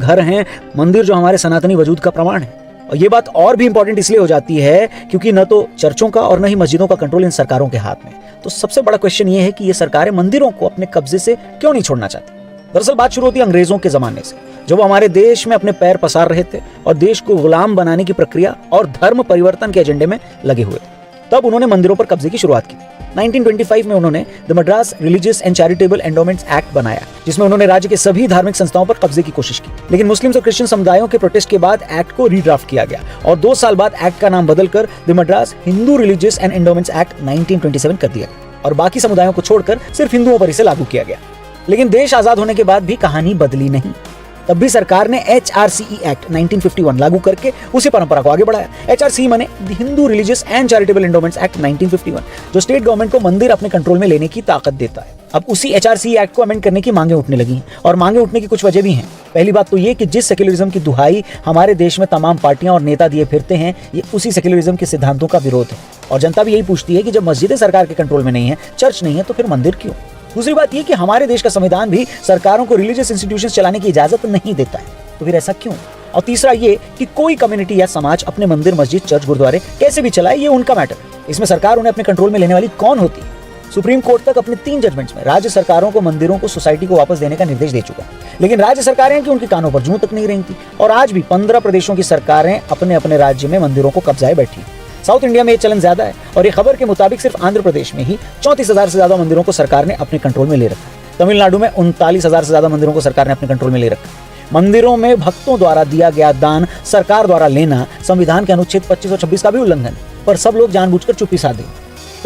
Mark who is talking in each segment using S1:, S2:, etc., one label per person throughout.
S1: घर हैं, मंदिर जो हमारे सनातनी वजूद का प्रमाण है। और ये बात और भी इंपॉर्टेंट इसलिए हो जाती है क्योंकि न तो चर्चों का और न ही मस्जिदों का कंट्रोल इन सरकारों के हाथ में। तो सबसे बड़ा क्वेश्चन ये है कि ये सरकारें मंदिरों को अपने कब्जे से क्यों नहीं छोड़ना चाहती। दरअसल बात शुरू होती है अंग्रेजों के जमाने से, जब वो हमारे देश में अपने पैर पसार रहे थे और देश को गुलाम बनाने की प्रक्रिया और धर्म परिवर्तन के एजेंडे में लगे हुए थे। तब उन्होंने मंदिरों पर कब्जे की शुरुआत की। 1925 में उन्होंने the Madras religious and charitable endowments act बनाया, जिसमें उन्होंने राज्य के सभी धार्मिक संस्थाओं पर कब्जे की कोशिश की। लेकिन मुस्लिम और क्रिश्चियन समुदायों के प्रोटेस्ट के बाद एक्ट को रीड्राफ्ट किया गया और 2 साल बाद एक्ट का नाम बदलकर the Madras Hindu religious and endowments act 1927 कर दिया और बाकी समुदायों को छोड़कर सिर्फ हिंदुओं पर इसे लागू किया गया। लेकिन देश आजाद होने के बाद भी कहानी बदली नहीं। तब भी सरकार ने HRCE एक्ट 1951 लागू करके उसी परंपरा को आगे बढ़ाया। HRCE माने Hindu religious and charitable endowments act 1951, जो स्टेट गवर्नमेंट को मंदिर अपने कंट्रोल में लेने की ताकत देता है। अब उसी HRCE एक्ट को अमेंड करने की मांगे उठने लगी हैं और मांगे उठने की कुछ वजह भी हैं। पहली बात तो ये कि जिस सेक्युलरिज्म की दुहाई हमारे देश में तमाम पार्टियां और नेता दिए फिरते हैं, ये उसी सेक्युलरिज्म के सिद्धांतों का विरोध है। और जनता भी यही पूछती है कि जब मस्जिदें सरकार के कंट्रोल में नहीं है, चर्च नहीं है, तो फिर मंदिर क्यों। दूसरी बात यह कि हमारे देश का संविधान भी सरकारों को रिलीजियस इंस्टीट्यूशंस चलाने की इजाजत नहीं देता है, तो फिर ऐसा क्यों। और तीसरा ये कि कोई कम्युनिटी या समाज अपने मंदिर, मस्जिद, चर्च, गुरुद्वारे कैसे भी चलाए, ये उनका मैटर। इसमें सरकार उन्हें अपने कंट्रोल में लेने वाली कौन होती है। सुप्रीम कोर्ट तक अपने 3 जजमेंट्स में राज्य सरकारों को मंदिरों को सोसाइटी को वापस देने का निर्देश दे चुका है, लेकिन राज्य सरकारें कि उनके कानों पर जूं तक नहीं रेंगती और आज भी 15 प्रदेशों की सरकारें अपने अपने राज्य में मंदिरों को कब्जाए बैठी। साउथ इंडिया में ये चलन ज्यादा है और ये खबर के मुताबिक सिर्फ आंध्र प्रदेश में ही 34,000 से ज्यादा मंदिरों को सरकार ने अपने कंट्रोल में ले रखा है। तमिलनाडु में 39,000 से ज्यादा मंदिरों को सरकार ने अपने कंट्रोल में ले रखा है। मंदिरों में भक्तों द्वारा दिया गया दान सरकार द्वारा लेना संविधान के अनुच्छेद 25 और 26 का भी उल्लंघन है, पर सब लोग जानबूझकर चुप्पी साधे।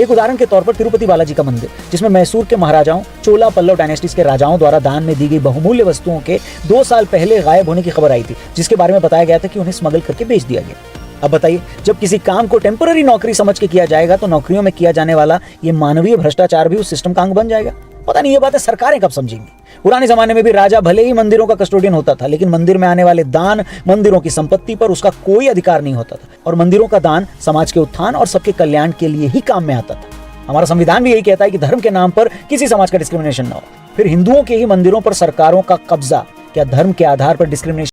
S1: एक उदाहरण के तौर पर तिरुपति बालाजी का मंदिर, जिसमें मैसूर के महाराजाओं, चोला पल्लव डायनेस्टीज के राजाओं द्वारा दान में दी गई बहुमूल्य वस्तुओं के 2 साल पहले गायब होने की खबर आई थी, जिसके बारे में बताया गया था कि उन्हें स्मगल करके बेच दिया गया। अब बताइए, जब किसी काम को टेम्पररी नौकरी समझ के किया जाएगा तो नौकरियों में किया जाने वाला ये मानवीय भ्रष्टाचार भी उस सिस्टम का अंग बन जाएगा। पता नहीं ये बातें सरकारें कब समझेंगी। पुराने जमाने में भी राजा भले ही मंदिरों का कस्टोडियन होता था, लेकिन मंदिर में आने वाले दान, मंदिरों की संपत्ति पर उसका कोई अधिकार नहीं होता था और मंदिरों का दान समाज के उत्थान और सबके कल्याण के लिए ही काम में आता था। हमारा संविधान भी यही कहता है कि धर्म के नाम पर किसी समाज का डिस्क्रिमिनेशन न हो। फिर हिंदुओं के ही मंदिरों पर सरकारों का कब्जा क्या धर्म के आधार पर डिस्क्रिमिनेशन